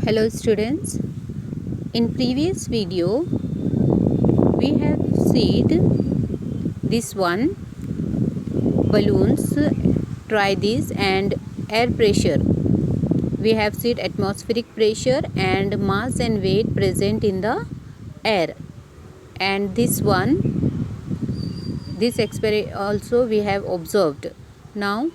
Hello students, in previous video we have seen this one balloons, try this, and air pressure. We have seen atmospheric pressure and mass and weight present in the air, and this experiment also we have observed. Now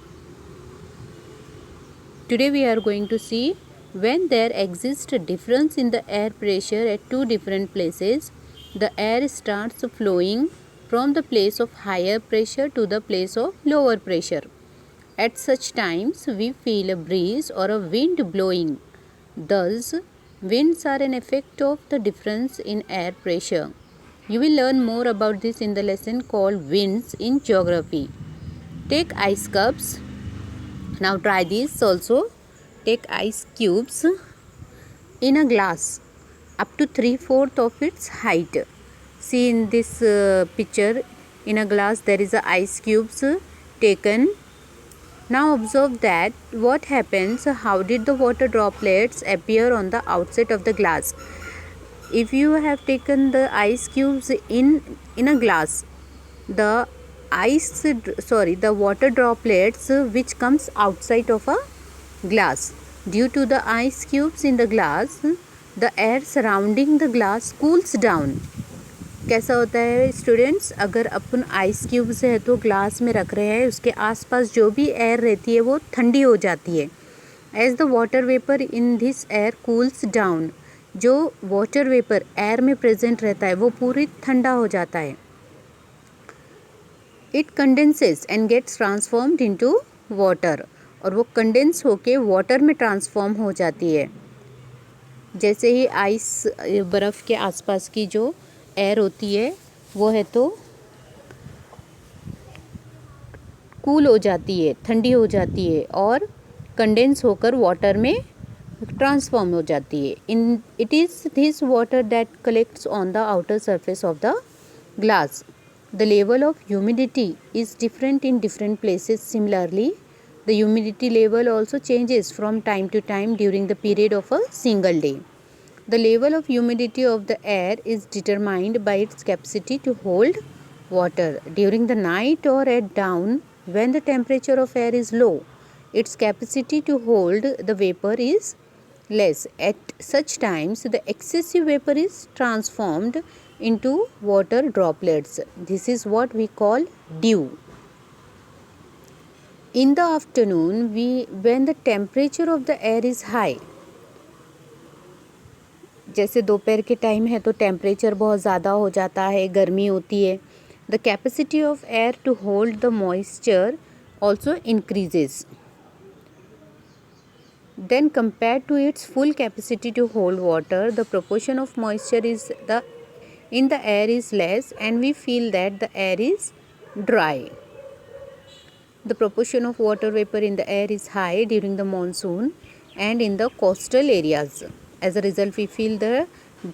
today we are going to see when there exists a difference in the air pressure at two different places, the air starts flowing from the place of higher pressure to the place of lower pressure. At such times we feel a breeze or a wind blowing. Thus, winds are an effect of the difference in air pressure. You will learn more about this in the lesson called Winds in Geography. Take ice cups. Now try this also. Take ice cubes in a glass up to 3/4 of its height. See in this picture, in a glass there is a ice cubes taken. Now observe that what happens, how did the water droplets appear on the outside of the glass. If you have taken the ice cubes in a glass, the the water droplets which comes outside of a glass, due to the ice cubes in the glass, the air surrounding the glass cools down. कैसा होता है students, अगर अपन ice cubes है तो glass में रख रहे हैं, उसके आसपास जो भी एयर रहती है वो ठंडी हो जाती है. As the water vapour in this air cools down, जो वाटर वेपर एयर में प्रेजेंट रहता है वो पूरी ठंडा हो जाता है. It condenses and gets transformed into water, और वो कंडेंस होके वाटर में ट्रांसफॉर्म हो जाती है. जैसे ही आइस बर्फ़ के आसपास की जो एयर होती है वो है तो कूल हो जाती है, ठंडी हो जाती है और कंडेंस होकर वाटर में ट्रांसफॉर्म हो जाती है. In it is this water that collects on the outer surface of the glass. The level of humidity is different in different places. Similarly the humidity level also changes from time to time during the period of a single day. The level of humidity of the air is determined by its capacity to hold water. During the night or at dawn, when the temperature of air is low, its capacity to hold the vapor is less. At such times, the excessive vapor is transformed into water droplets. This is what we call dew. In the afternoon, when the temperature of the air is high, जैसे दोपहर के time है तो temperature बहुत ज़्यादा हो जाता है, गर्मी होती है. The capacity of air to hold the moisture also increases. Then compare to its full capacity to hold water, the proportion of moisture in the air is less and we feel that the air is dry. The proportion of water vapor in the air is high during the monsoon and in the coastal areas. As a result, we feel the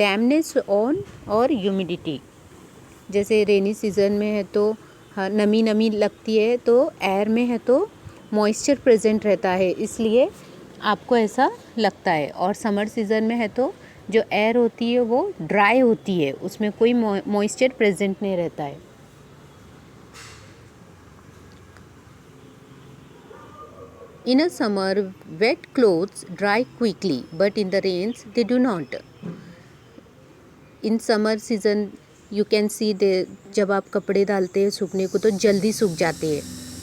dampness on or humidity. जैसे rainy season में है तो नमी लगती है, तो air में है तो मॉइस्चर प्रेजेंट रहता है, इसलिए आपको ऐसा लगता है. और समर सीज़न में है तो जो एयर होती है वो ड्राई होती है, उसमें कोई मॉइस्चर प्रेजेंट नहीं रहता है. In a summer, wet clothes dry quickly, but in the rains they do not. In summer season, you can see जब आप कपड़े डालते हैं सूखने को तो जल्दी सूख जाते हैं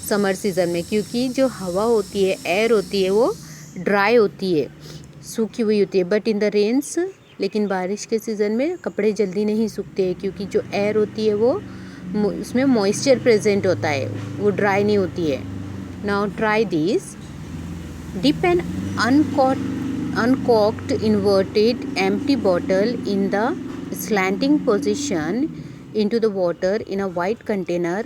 समर सीज़न में, क्योंकि जो हवा होती है, एयर होती है, वो ड्राई होती है, सूखी हुई होती है. बट इन द रेन्स, लेकिन बारिश के सीज़न में कपड़े जल्दी नहीं सूखते हैं, क्योंकि जो एयर होती है वो उसमें मॉइस्चर प्रेजेंट होता है, वो ड्राई नहीं होती है. Now try this. Dip an uncorked inverted empty bottle in the slanting position into the water in a white container.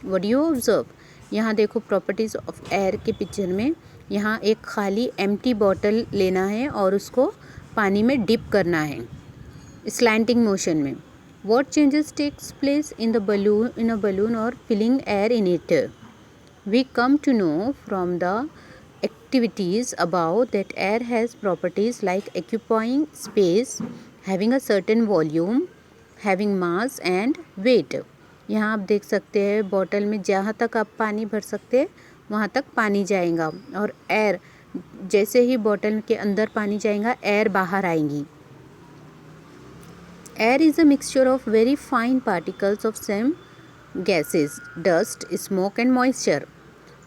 What do you observe? यहाँ देखो प्रॉपर्टीज़ ऑफ एयर के पिक्चर में, यहाँ एक खाली एम्प्टी बॉटल लेना है और उसको पानी में डिप करना है स्लैंटिंग मोशन में. What changes takes place in a balloon or filling air in it? We come to know from the activities above that air has properties like occupying space, having a certain volume, having mass and weight. यहाँ आप देख सकते हैं bottle में जहाँ तक आप पानी भर सकते हैं वहाँ तक पानी जाएगा और एयर जैसे ही बॉटल के अंदर पानी जाएगा एयर बाहर आएंगी. Air is a mixture of very fine particles of same gases, dust, smoke and moisture.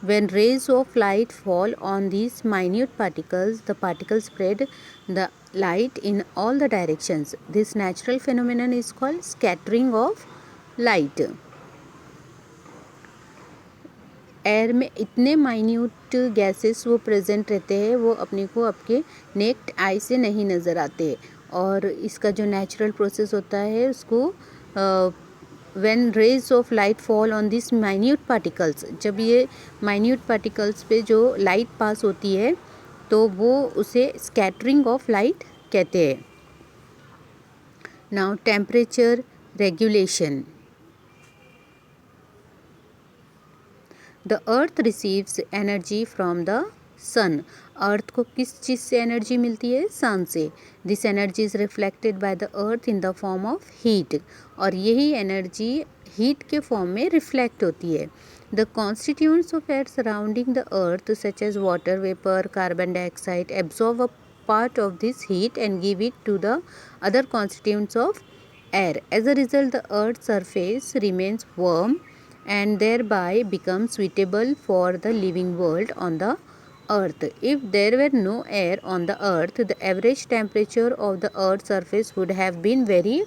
When rays of light fall on these minute particles, the particles spread the light in all the directions. This natural phenomenon is called scattering of light. Air में इतने minute gases वो present रहते हैं वो अपने को आपके necked आई से नहीं नज़र आते और इसका जो नेचुरल प्रोसेस होता है उसको when rays of light fall on this minute particles, जब ये माइन्यूट पार्टिकल्स पे जो लाइट पास होती है तो वो उसे स्कैटरिंग ऑफ लाइट कहते हैं. Now temperature regulation. The earth receives energy from the sun. अर्थ को किस चीज़ से एनर्जी मिलती है? सन से. This energy is reflected by the earth in the form of heat. और यही एनर्जी हीट के फॉर्म में रिफ्लेक्ट होती है. The constituents of air surrounding the earth such as water vapor, carbon dioxide absorb a part of this heat and give it to the other constituents of air. As a result, the earth's surface remains warm and thereby become suitable for the living world on the earth. If there were no air on the earth, the average temperature of the earth's surface would have been very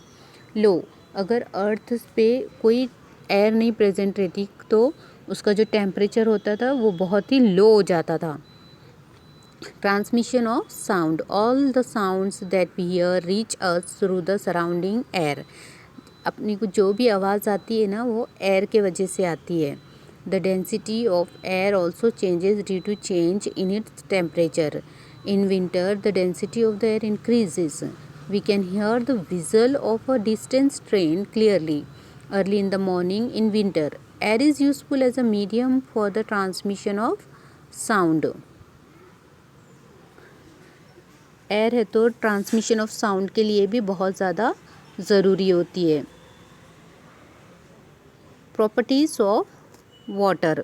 low. अगर अर्थ पे कोई air नहीं present रहती तो उसका जो temperature होता था वो बहुत ही लो हो जाता था. Transmission of sound. All the sounds that we hear reach us through the surrounding air. अपनी को जो भी आवाज़ आती है ना वो एयर के वजह से आती है. The density of air also changes due to change in its temperature. In winter the density of the air increases. We can hear the whistle of a distance train clearly early in the morning in winter. Air is useful as a medium for the transmission of sound. Air है तो transmission of sound के लिए भी बहुत ज़्यादा ज़रूरी होती है. Properties of water.